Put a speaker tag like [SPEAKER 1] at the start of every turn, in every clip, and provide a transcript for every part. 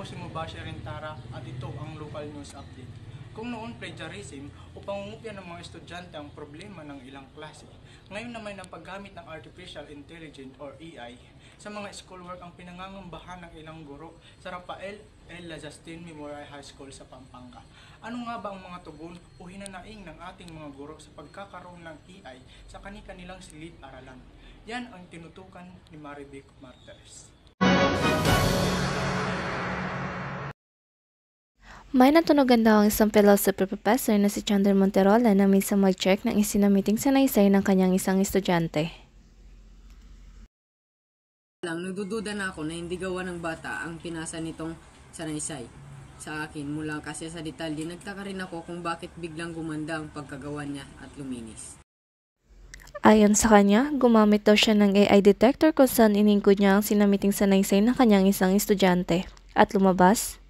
[SPEAKER 1] po si Mubashir Rentara at ito ang local news update. Kung noon plagiarism o pangungupya ng mga estudyante ang problema ng ilang klase, ngayon naman ang paggamit ng Artificial Intelligence or AI sa mga schoolwork ang pinangangambahan ng ilang guro sa Rafael L. Lazastin Memorial High School sa Pampanga. Ano nga ba ang mga tugon o hinanaing ng ating mga guro sa pagkakaroon ng AI sa kani-kanilang silid-aralan? Yan ang tinutukan ni Marivic Martires.
[SPEAKER 2] May natunugan daw ang isang philosophy professor na si Chandler Monterola na minsan mag-check ng isinamiting sanaysay ng kanyang isang estudyante.
[SPEAKER 3] Nagdududa na ako na hindi gawa ng bata ang pinasa nitong sanaysay sa akin mula kasi sa detalye. Nagtaka rin ako kung bakit biglang gumanda ang pagkagawa niya at luminis.
[SPEAKER 2] Ayon sa kanya, gumamit daw siya ng AI detector kung saan iningkod niya ang sinamiting sanaysay ng kanyang isang estudyante. At lumabas?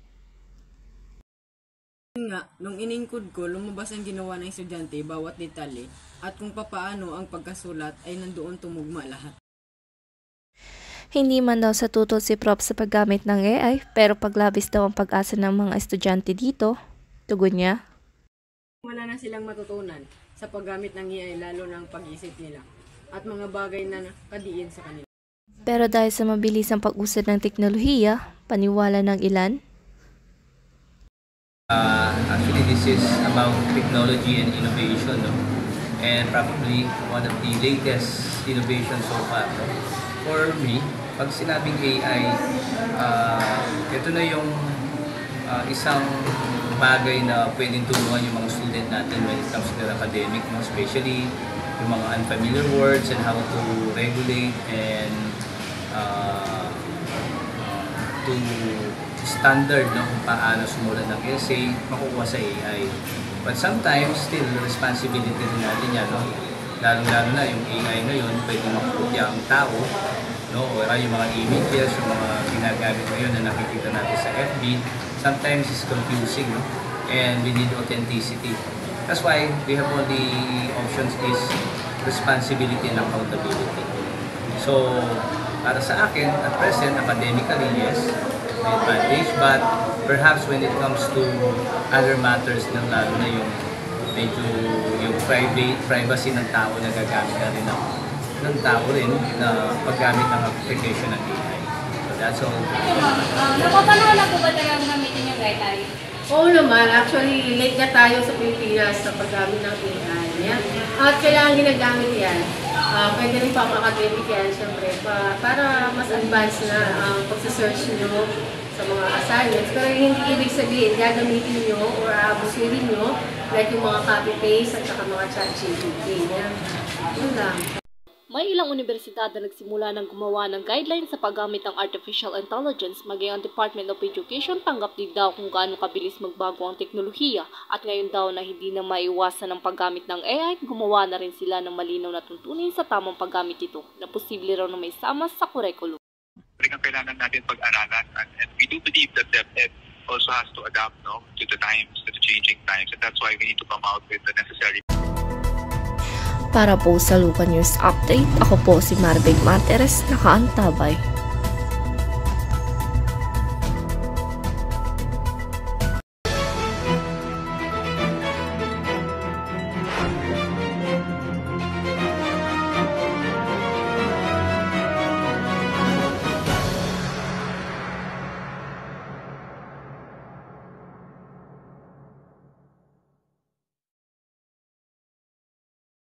[SPEAKER 3] Nung iningkod ko, lumabas ang ginawa ng estudyante bawat detalye at kung papaano ang pagkasulat ay nandoon tumugma lahat.
[SPEAKER 2] Hindi man daw sa tutol si Prof sa paggamit ng AI, pero paglabis daw ang pag-asa ng mga estudyante dito, tugon niya.
[SPEAKER 3] Wala na silang matutunan sa paggamit ng AI lalo ng pag-isip nila at mga bagay na nakadiin sa kanila.
[SPEAKER 2] Pero dahil sa mabilisang pag-usad ng teknolohiya, paniwala ng ilan,
[SPEAKER 4] actually, this is about technology and innovation, no? And probably one of the latest innovations so far. No? For me, pag sinabing AI, ito na yung isang bagay na pwedeng tulungan yung mga student natin when it comes to their academic, no? Especially yung mga unfamiliar words and how to regulate and to standard, no, kung paano sumulat ng essay, makukuha sa AI. But sometimes, still, responsibility din natin yan, no? Lalo-lalo na yung AI ngayon, pwede makukutya ang tao, no? O yung mga images, yung mga ginagamit ngayon na nakikita natin sa FB, sometimes it's confusing, no? And we need authenticity. That's why we have all the options is responsibility and accountability. So, para sa akin, at present, academically, yes, may advantage, but perhaps when it comes to other matters na lalo na yung medyo yung privacy ng tao na gagamit na rin ng tao rin na paggamit ng application ng AI. So that's all.
[SPEAKER 5] Napapanahon na po ba talagang gamitin yung AI?
[SPEAKER 6] Oo naman, actually late na tayo sa Pilipinas sa paggamit ng AI. At kailangan ginagamit yan. Pwede rin pa academic yan, syempre, para mas advanced na ang pagsasearch nyo sa mga assignments. Pero hindi ibig sabihin, gagamitin nyo or abusuhin nyo like yung mga copy-paste at saka mga chat-GPT. Yun lang.
[SPEAKER 2] May ilang universidad na nagsimula ng gumawa ng guidelines sa paggamit ng Artificial Intelligence, maging ang Department of Education tanggap din daw kung gaano kabilis magbago ang teknolohiya at ngayon daw na hindi na maiwasan ang paggamit ng AI, gumawa na rin sila ng malinaw na tuntunin sa tamang paggamit ito na posible raw na may sama sa curriculum.
[SPEAKER 7] Ang kailangan natin pag-aralan and we do believe that DepEd also has to adapt, no, to the times, to the changing times, and that's why we need to come out with the necessary.
[SPEAKER 2] Para po sa Local News Update, ako po si Marivic Martires, nakaantabay.